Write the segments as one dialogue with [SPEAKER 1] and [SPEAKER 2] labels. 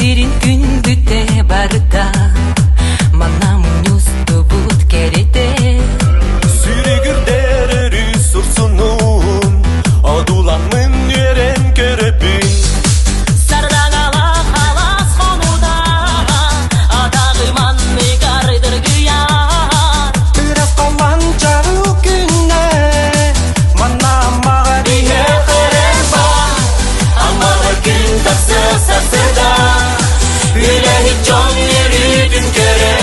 [SPEAKER 1] Сирин күн бүте барда манам юсту бут керете
[SPEAKER 2] Sürügürderi sursunun adulanın yeren körepin
[SPEAKER 1] Sardağala halas konuda adağıman megardır güyan
[SPEAKER 2] Biraz kalan çarı günne manam mağariye kırerba Ama gün taksı sarsıda Yüreği can yeri gün kere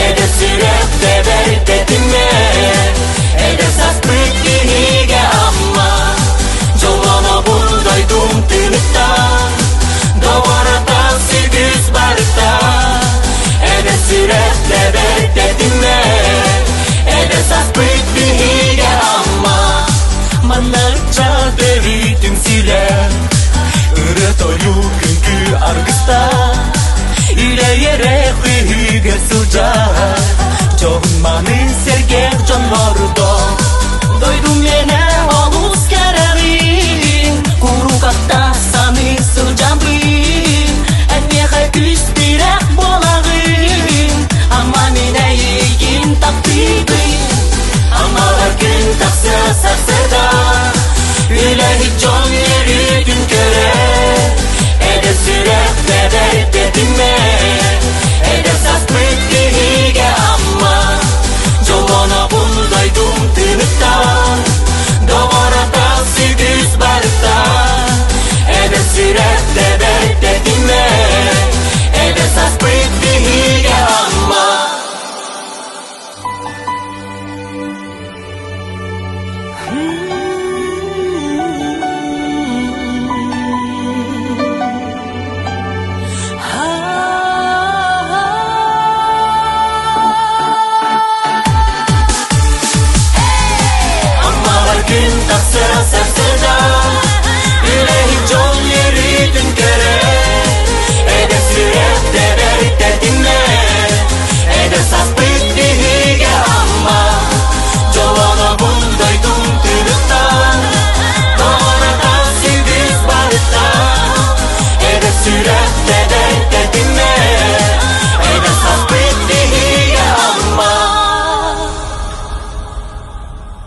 [SPEAKER 2] Ede sürep deber dedime Ede sas büyüklüğüge amma Jolana buldaydum tınıkta Dovara tavsi düz barıkta Ede sürep deber dedime Ede sas büyüklüğüge amma Manarca devitim siler Üretoyu günkü argısta Yüreğe hüge sıcak Çoğunmanın sergek canlarında Doydum yine alus kereğin Kuru kakta